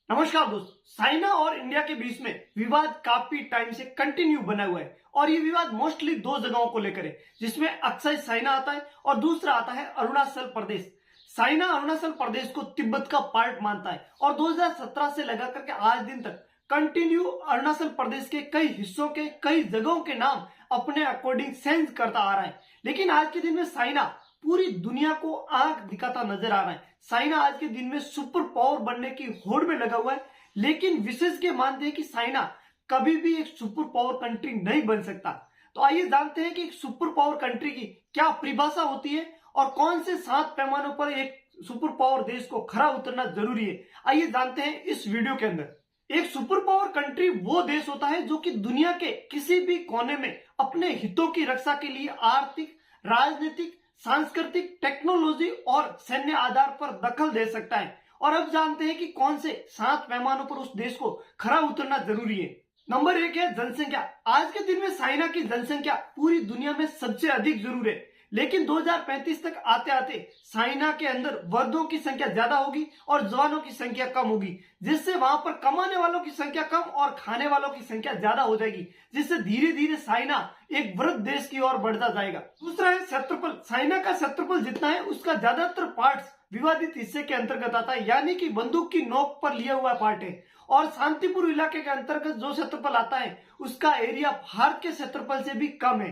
नमस्कार दोस्तों, चाइना और इंडिया के बीच में विवाद काफी टाइम से कंटिन्यू बना हुआ है और ये विवाद मोस्टली दो जगहों को लेकर है, जिसमें अक्सर चाइना आता है और दूसरा आता है अरुणाचल प्रदेश। चाइना अरुणाचल प्रदेश को तिब्बत का पार्ट मानता है और 2017 से लगा करके आज दिन तक कंटिन्यू अरुणाचल प्रदेश के कई हिस्सों के कई जगहों के नाम अपने अकॉर्डिंग चेंज करता आ रहा है। लेकिन आज के दिन में चाइना पूरी दुनिया को आंख दिखाता नजर आ रहा है। चाइना आज के दिन में सुपर पावर बनने की होड़ में लगा हुआ है, लेकिन विशेषज्ञ मानते हैं कि चाइना कभी भी एक सुपर पावर कंट्री नहीं बन सकता। तो आइए जानते हैं कि एक सुपर पावर कंट्री की क्या परिभाषा होती है और कौन से 7 पैमानों पर एक सुपर पावर देश को खरा उतरना जरूरी है। आइए जानते हैं इस वीडियो के अंदर। एक सुपर पावर कंट्री वो देश होता है जो कि दुनिया के किसी भी कोने में अपने हितों की रक्षा के लिए आर्थिक, राजनीतिक, सांस्कृतिक, टेक्नोलॉजी और सैन्य आधार पर दखल दे सकता है। और अब जानते हैं कि कौन से 7 पैमानों पर उस देश को खरा उतरना जरूरी है। नंबर 1 है जनसंख्या। आज के दिन में चाइना की जनसंख्या पूरी दुनिया में सबसे अधिक जरूर है, लेकिन 2035 तक आते आते चाइना के अंदर वर्दों की संख्या ज्यादा होगी और जवानों की संख्या कम होगी, जिससे वहां पर कमाने वालों की संख्या कम और खाने वालों की संख्या ज्यादा हो जाएगी, जिससे धीरे धीरे चाइना एक वृद्ध देश की ओर बढ़ता जाएगा। दूसरा है क्षेत्रफल। चाइना का क्षेत्रफल जितना है उसका ज्यादातर पार्ट विवादित हिस्से के अंतर्गत आता है, यानी कि बंदूक की नोक पर लिया हुआ पार्ट है। और शांतिपूर्ण इलाके के अंतर्गत जो क्षेत्रफल आता है उसका एरिया भारत के क्षेत्रफल से भी कम है।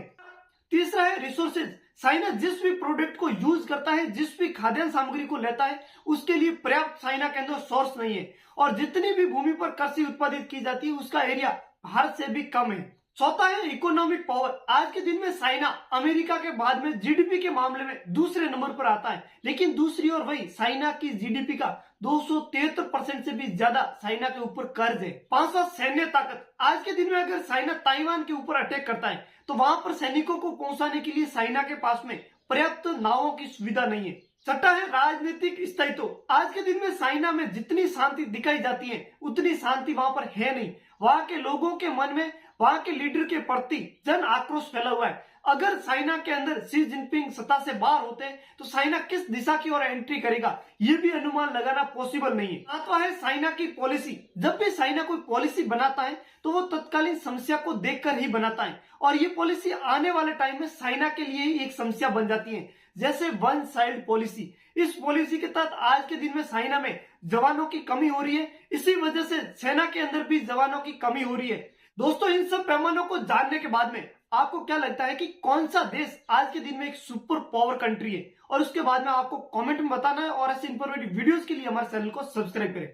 तीसरा है रिसोर्सेज। चाइना जिस भी प्रोडक्ट को यूज करता है, जिस भी खाद्यान्न सामग्री को लेता है, उसके लिए पर्याप्त चाइना के अंदर सोर्स नहीं है। और जितनी भी भूमि पर कृषि उत्पादित की जाती है उसका एरिया भारत से भी कम है। चौथा है इकोनॉमिक पावर। आज के दिन में चाइना अमेरिका के बाद में जीडीपी के मामले में दूसरे नंबर पर आता है, लेकिन दूसरी ओर वही चाइना की जीडीपी का 273% से भी ज्यादा चाइना के ऊपर कर्ज है। पांचवा सैन्य ताकत। आज के दिन में अगर चाइना ताइवान के ऊपर अटैक करता है तो वहां पर सैनिकों को पहुंचाने के लिए चाइना के पास में पर्याप्त नावों की सुविधा नहीं है। छठा है राजनीतिक स्थायित्व। आज के दिन में चाइना में जितनी शांति दिखाई जाती है उतनी शांति वहां पर है नहीं। वहां के लोगों के मन में वहां के लीडर के प्रति जन आक्रोश फैला हुआ है। अगर चाइना के अंदर शी जिनपिंग सत्ता से बाहर होते हैं तो चाइना किस दिशा की ओर एंट्री करेगा, ये भी अनुमान लगाना पॉसिबल नहीं है। सातवां है चाइना की पॉलिसी। जब भी चाइना कोई पॉलिसी बनाता है तो वो तत्कालीन समस्या को देखकर ही बनाता है, और ये पॉलिसी आने वाले टाइम में चाइना के लिए ही एक समस्या बन जाती है, जैसे वन साइड पॉलिसी। इस पॉलिसी के तहत आज के दिन में चाइना में जवानों की कमी हो रही है, इसी वजह से सेना के अंदर भी जवानों की कमी हो रही है। दोस्तों, इन सब पैमानों को जानने के बाद में आपको क्या लगता है कि कौन सा देश आज के दिन में एक सुपर पावर कंट्री है, और उसके बाद में आपको कमेंट में बताना है। और ऐसे इंफॉर्मेटिव वीडियोस के लिए हमारे चैनल को सब्सक्राइब करें।